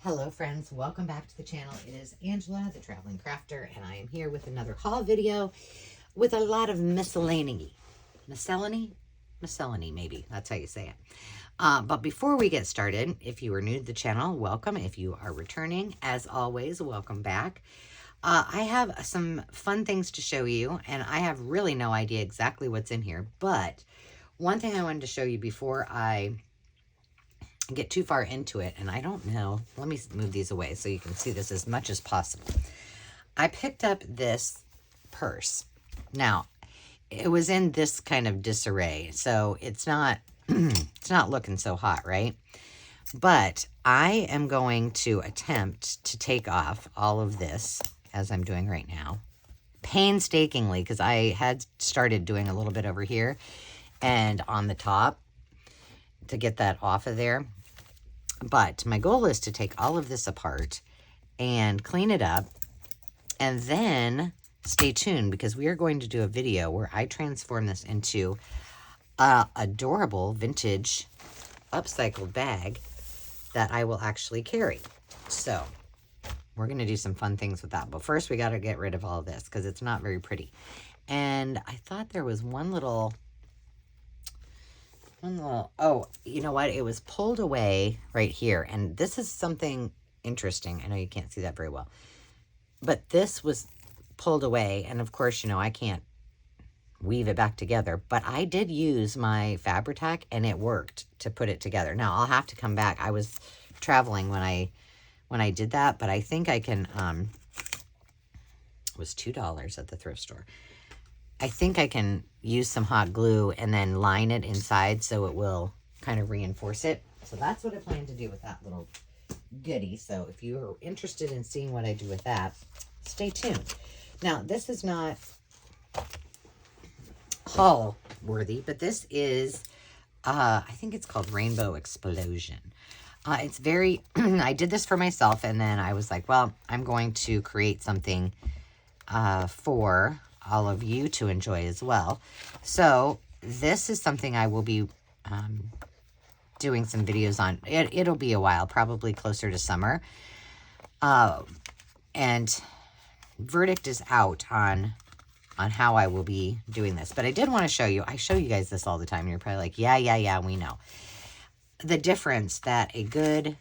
Hello friends, welcome back to the channel. It is Angela, the Traveling Crafter, and I am here with another haul video with a lot of miscellany. Miscellany, maybe, that's how you say it. But before we get started, if you are new to the channel, welcome. If you are returning, as always, welcome back. I have some fun things to show you, and I have really no idea exactly what's in here, but one thing I wanted to show you before I get too far into it, and I don't know, let me move these away so you can see this as much as possible. I picked up this purse. Now, it was in this kind of disarray, so it's not it's not looking so hot, right? But I am going to attempt to take off all of this, as I'm doing right now, painstakingly, because I had started doing a little bit over here and on the top to get that off of there. But my goal is to take all of this apart and clean it up, and then stay tuned because we are going to do a video where I transform this into a adorable vintage upcycled bag that I will actually carry. So we're going to do some fun things with that. But first we got to get rid of all of this because it's not very pretty. And I thought there was one little, oh, you know what? It was pulled away right here. And this is something interesting. I know you can't see that very well. But this was pulled away. And of course, you know, I can't weave it back together. But I did use my Fabri-Tac and it worked to put it together. Now, I'll have to come back. I was traveling when I did that. But I think I can, it was $2 at the thrift store. I think I can use some hot glue and then line it inside so it will kind of reinforce it. So that's what I plan to do with that little goodie. So if you are interested in seeing what I do with that, stay tuned. Now, this is not haul worthy, but this is, I think it's called Rainbow Explosion. It's very, I did this for myself and then I was like, well, I'm going to create something for all of you to enjoy as well. So this is something I will be doing some videos on. It'll be a while, probably closer to summer. And verdict is out on how I will be doing this. But I did want to show you, I show you guys this all the time. And you're probably like, yeah, we know. The difference that a good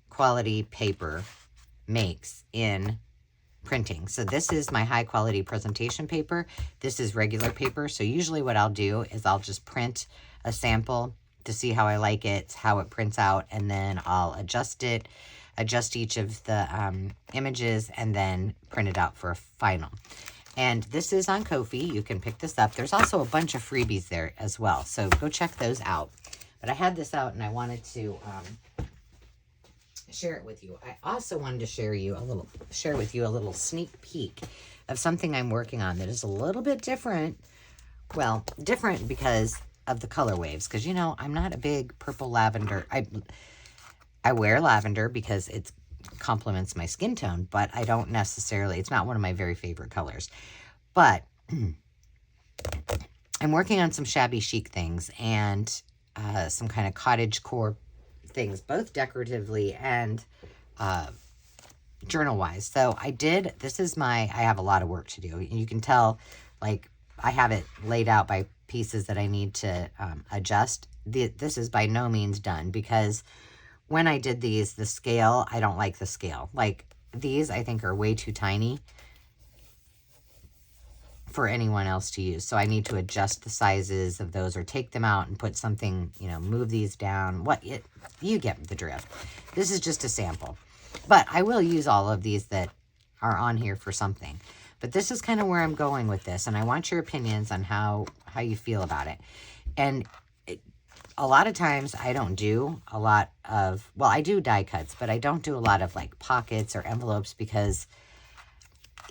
quality paper makes in printing. So this is my high quality presentation paper. This is regular paper. So usually what I'll do is I'll just print a sample to see how I like it, how it prints out, and then I'll adjust it, adjust each of the images, and then print it out for a final. And this is on Ko-fi. You can pick this up. There's also a bunch of freebies there as well. So go check those out. But I had this out and I wanted to share it with you. I also wanted to share with you a little sneak peek of something I'm working on that is a little bit different. Well, different because of the color waves. Because, you know, I'm not a big purple lavender. I wear lavender because it complements my skin tone, but I don't necessarily, it's not one of my very favorite colors. But I'm working on some shabby chic things and some kind of cottagecore things, both decoratively and journal wise. So I have a lot of work to do. You can tell, like, I have it laid out by pieces that I need to adjust. This is by no means done because when I did these, the scale, I don't like the scale. Like, these I think are way too tiny for anyone else to use. So I need to adjust the sizes of those or take them out and put something, you know, move these down. You get the drift. This is just a sample. But I will use all of these that are on here for something. But this is kind of where I'm going with this. And I want your opinions on how you feel about it. And a lot of times I don't do a lot of, well, I do die cuts, but I don't do a lot of like pockets or envelopes because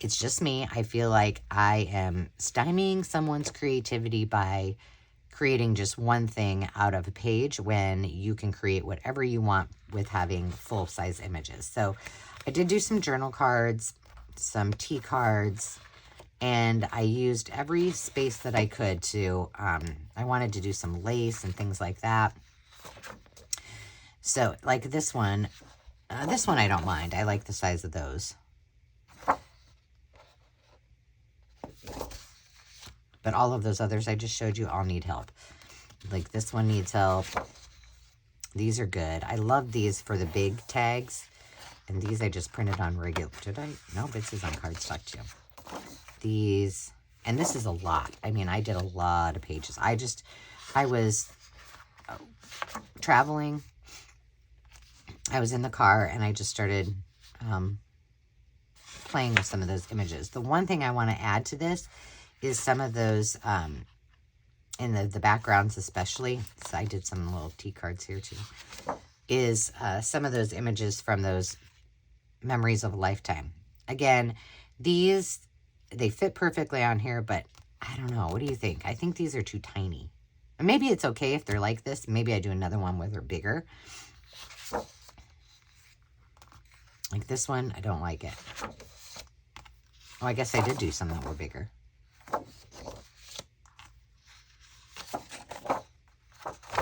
it's just me. I feel like I am stymieing someone's creativity by creating just one thing out of a page when you can create whatever you want with having full-size images. So I did do some journal cards, some tea cards, and I used every space that I could to, I wanted to do some lace and things like that. So like this one, This one I don't mind. I like the size of those. But all of those others I just showed you all need help. Like this one needs help. These are good. I love these for the big tags. And these I just printed on regular. Did I? No, this is on cardstock too. These, and this is a lot. I mean, I did a lot of pages. I was traveling. I was in the car and I just started playing with some of those images. The one thing I want to add to this is some of those in the backgrounds especially. So I did some little tea cards here too. Is some of those images from those memories of a lifetime. Again, these, they fit perfectly on here, but I don't know. What do you think? I think these are too tiny. And maybe it's okay if they're like this. Maybe I do another one where they're bigger. Like this one, I don't like it. Oh, I guess I did do some that were bigger.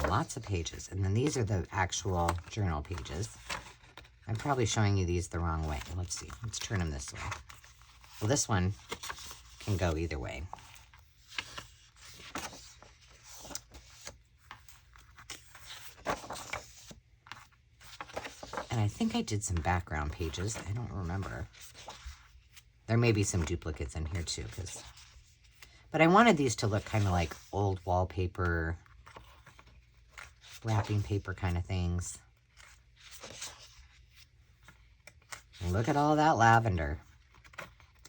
Lots of pages. And then these are the actual journal pages. I'm probably showing you these the wrong way. Let's see. Let's turn them this way. Well, this one can go either way. And I think I did some background pages. I don't remember. There may be some duplicates in here too, but I wanted these to look kind of like old wallpaper, wrapping paper kind of things. And look at all that lavender.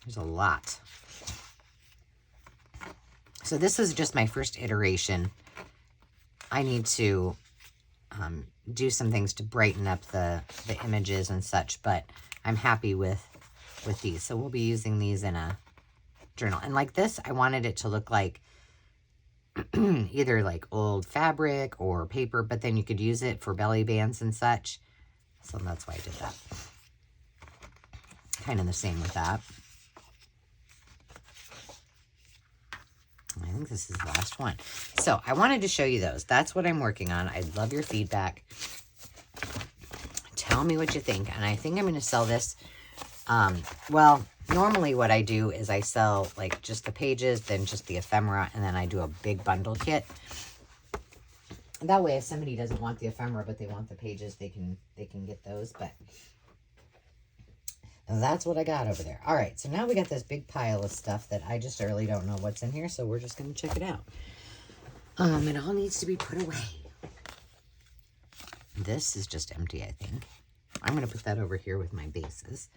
There's a lot. So this is just my first iteration. I need to do some things to brighten up the images and such, but I'm happy with these. So we'll be using these in a journal. And like this, I wanted it to look like either like old fabric or paper, but then you could use it for belly bands and such. So that's why I did that. Kind of the same with that. I think this is the last one. So I wanted to show you those. That's what I'm working on. I'd love your feedback. Tell me what you think. And I think I'm going to sell this. Well, normally what I do is I sell like just the pages, then just the ephemera, and then I do a big bundle kit. That way, if somebody doesn't want the ephemera, but they want the pages, they can get those. But that's what I got over there. All right, so now we got this big pile of stuff that I just really don't know what's in here, so we're just going to check it out. It all needs to be put away. This is just empty, I think. I'm going to put that over here with my bases.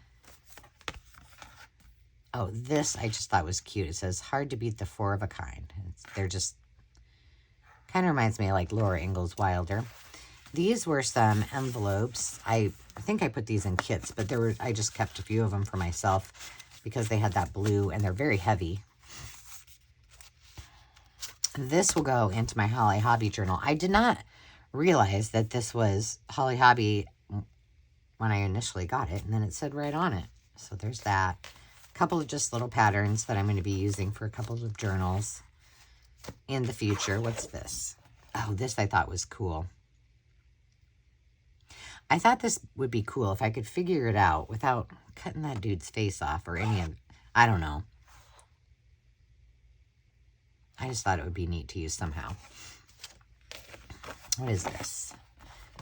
Oh, this I just thought was cute. It says, hard to beat the four of a kind. They're just, kind of reminds me of like Laura Ingalls Wilder. These were some envelopes. I think I put these in kits, but I just kept a few of them for myself because they had that blue and they're very heavy. This will go into my Holly Hobby journal. I did not realize that this was Holly Hobby when I initially got it, and then it said right on it. So there's that. A couple of just little patterns that I'm going to be using for a couple of journals in the future. What's this? Oh, this I thought was cool. I thought this would be cool if I could figure it out without cutting that dude's face off or any of it. I don't know. I just thought it would be neat to use somehow. What is this?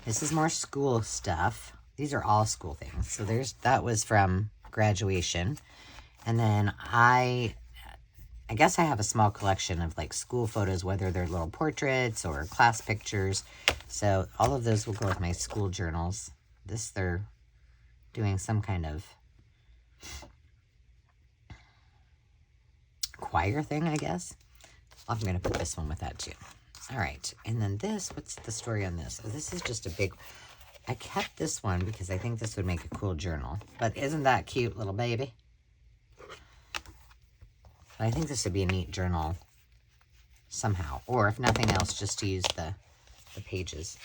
This is more school stuff. These are all school things. So that was from graduation. And then I guess I have a small collection of like school photos, whether they're little portraits or class pictures. So all of those will go with my school journals. This, they're doing some kind of choir thing, I guess. I'm going to put this one with that too. All right. And then this, what's the story on this? Oh, this is just a big, I kept this one because I think this would make a cool journal. But isn't that cute, little baby? I think this would be a neat journal somehow. Or if nothing else, just to use the pages.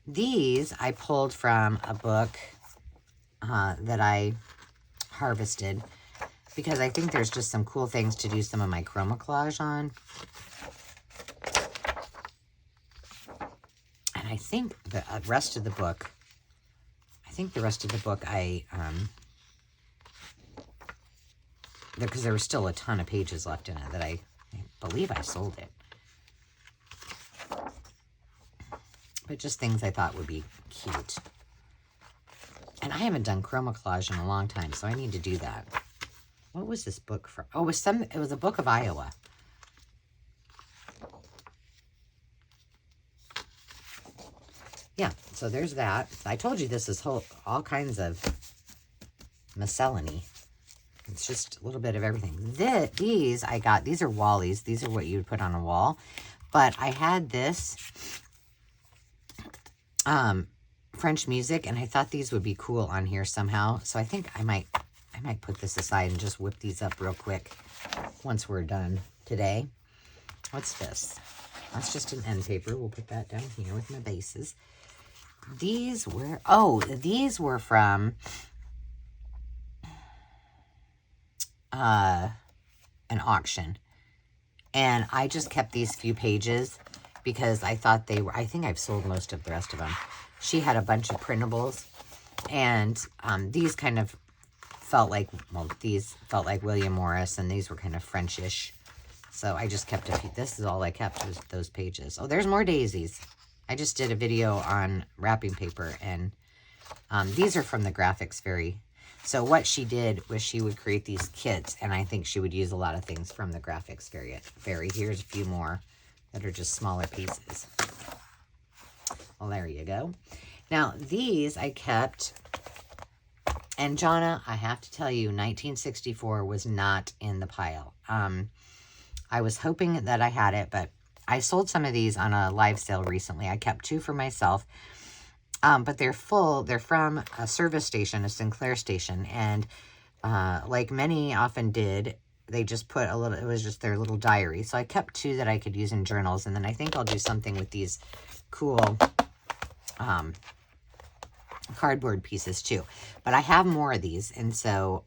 These I pulled from a book that I harvested because I think there's just some cool things to do some of my chroma collage on. And I think the rest of the book I think the rest of the book because there was still a ton of pages left in it that I believe I sold it. But just things I thought would be cute. And I haven't done chroma collage in a long time, so I need to do that. What was this book from? Oh, it was a book of Iowa. Yeah, so there's that. I told you this is all kinds of miscellany. It's just a little bit of everything. These I got. These are Wallies. These are what you would put on a wall. But I had this French music, and I thought these would be cool on here somehow. So I think I might put this aside and just whip these up real quick once we're done today. What's this? That's just an end paper. We'll put that down here with my bases. These were from an auction. And I just kept these few pages because I thought they were, I think I've sold most of the rest of them. She had a bunch of printables, and these kind of felt like, well, these felt like William Morris, and these were kind of Frenchish. So I just kept a few. This is all I kept, was those pages. Oh, there's more daisies. I just did a video on wrapping paper, and these are from the Graphics Fairy. So what she did was she would create these kits, and I think she would use a lot of things from the Graphics Fairy. Here's a few more that are just smaller pieces. Well, there you go. Now, these I kept, and Jonna, I have to tell you, 1964 was not in the pile. I was hoping that I had it, but I sold some of these on a live sale recently. I kept 2 for myself. But they're full. They're from a service station, a Sinclair station. And like many often did, they just put a little, it was just their little diary. So I kept 2 that I could use in journals. And then I think I'll do something with these cool cardboard pieces too. But I have more of these. And so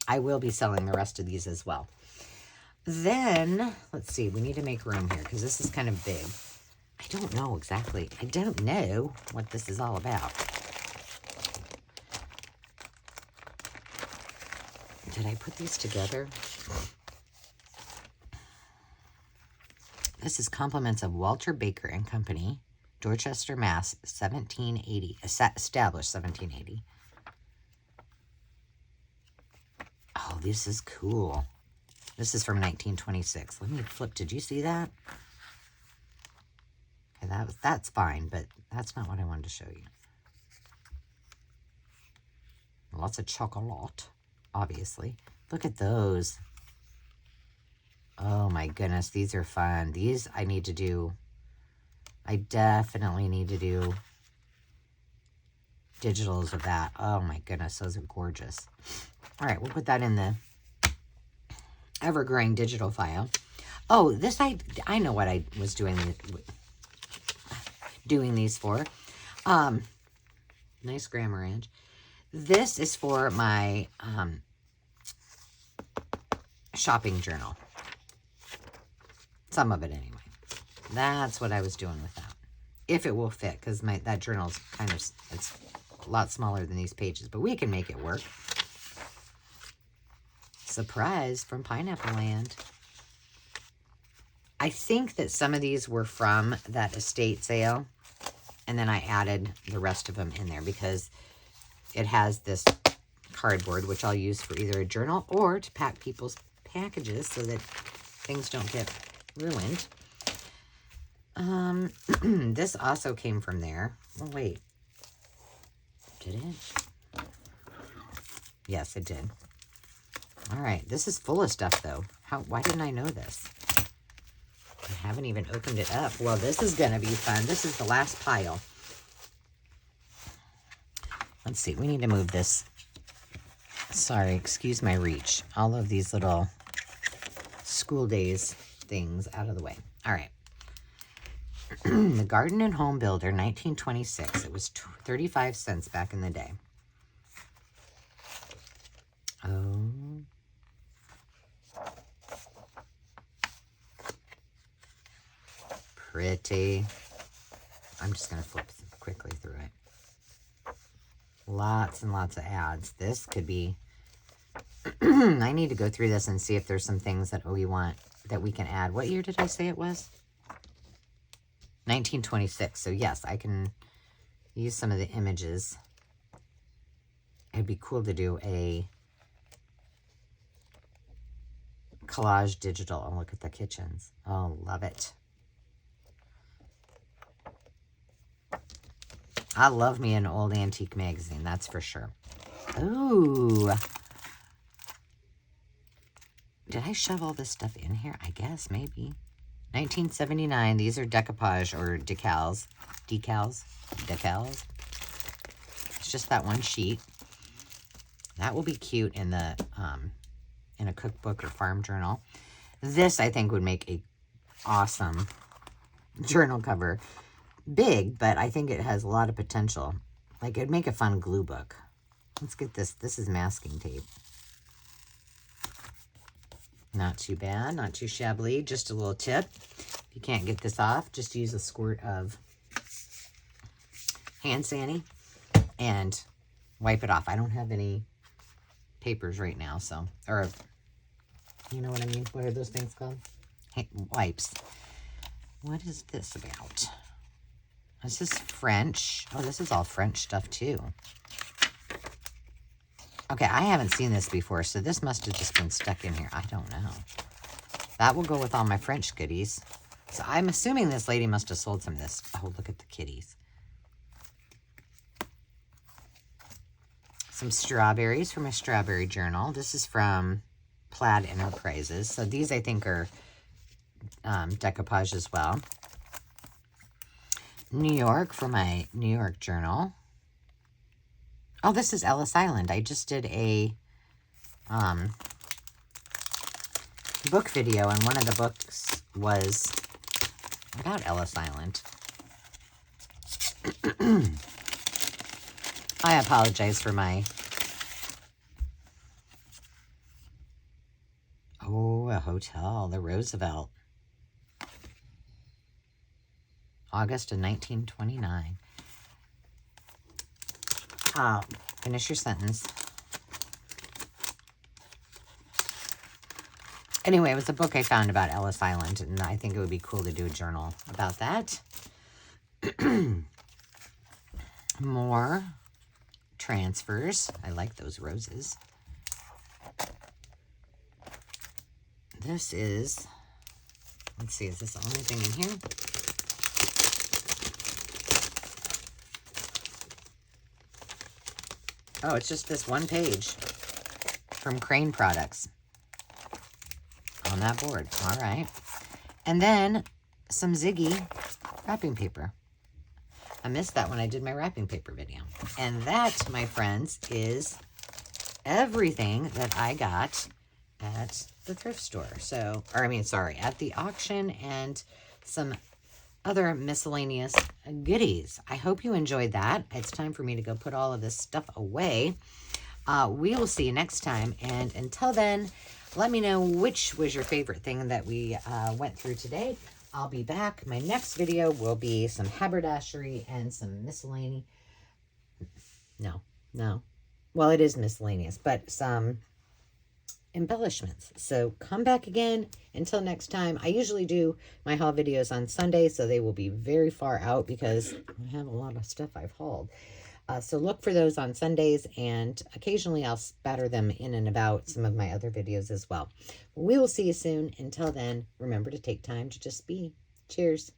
I will be selling the rest of these as well. Then, let's see, we need to make room here because this is kind of big. I don't know exactly. I don't know what this is all about. Did I put these together? This is Compliments of Walter Baker and Company, Dorchester, Mass, 1780, established 1780. Oh, this is cool. This is from 1926. Let me flip. Did you see that? Okay, that's fine, but that's not what I wanted to show you. Lots of chocolate, obviously. Look at those. Oh my goodness, these are fun. These I need to do. I definitely need to do digitals of that. Oh my goodness, those are gorgeous. All right, we'll put that in the ever-growing digital file. Oh, this I know what I was doing these for. Nice grammar, Ange. This is for my shopping journal. Some of it anyway. That's what I was doing with that. If it will fit, because that journal's kind of, it's a lot smaller than these pages, but we can make it work. Surprise from Pineapple Land. I think that some of these were from that estate sale, and then I added the rest of them in there because it has this cardboard, which I'll use for either a journal or to pack people's packages so that things don't get ruined. This also came from there. Oh, wait. Did it? Yes, it did. All right. This is full of stuff, though. Why didn't I know this? I haven't even opened it up. Well, this is going to be fun. This is the last pile. Let's see. We need to move this. Sorry, excuse my reach. All of these little school days things out of the way. All right. The Garden and Home Builder, 1926. It was 35 cents back in the day. Oh. Pretty. I'm just going to flip quickly through it. Lots and lots of ads. This could be... I need to go through this and see if there's some things that we want that we can add. What year did I say it was? 1926. So yes, I can use some of the images. It'd be cool to do a collage digital. Oh, look at the kitchens. Oh, love it. I love me an old antique magazine, that's for sure. Ooh. Did I shove all this stuff in here? I guess, maybe. 1979. These are decoupage or decals. Decals. It's just that one sheet. That will be cute in the in a cookbook or farm journal. This, I think, would make a awesome journal cover. Big, but I think it has a lot of potential. Like, it'd make a fun glue book. Let's get this. This is masking tape. Not too bad, not too shabbily. Just a little tip. If you can't get this off, just use a squirt of hand sani and wipe it off. I don't have any papers right now, so, or, you know what I mean? What are those things called? Wipes. What is this about? This is French. Oh, this is all French stuff too. Okay, I haven't seen this before, so this must have just been stuck in here. I don't know. That will go with all my French goodies. So I'm assuming this lady must have sold some of this. Oh, look at the kitties. Some strawberries from a strawberry journal. This is from Plaid Enterprises. So these, I think, are decoupage as well. New York for my New York journal. Oh, this is Ellis Island. I just did a book video, and one of the books was about Ellis Island. I apologize for my... Oh, a hotel, the Roosevelt. August of 1929. Finish your sentence. Anyway, it was a book I found about Ellis Island, and I think it would be cool to do a journal about that. More transfers. I like those roses. This is, let's see, is this the only thing in here? Oh, it's just this one page from Crane Products on that board. All right. And then some Ziggy wrapping paper. I missed that when I did my wrapping paper video. And that, my friends, is everything that I got at the thrift store. So, or I mean, sorry, at the auction, and some other miscellaneous goodies. I hope you enjoyed that. It's time for me to go put all of this stuff away. We will see you next time. And until then, let me know which was your favorite thing that we went through today. I'll be back. My next video will be some haberdashery and some miscellaneous. No. Well, it is miscellaneous, but some embellishments. So come back again. Until next time, I usually do my haul videos on Sunday, so they will be very far out because I have a lot of stuff I've hauled. So look for those on Sundays, and occasionally I'll spatter them in and about some of my other videos as well. We will see you soon. Until then, remember to take time to just be. Cheers.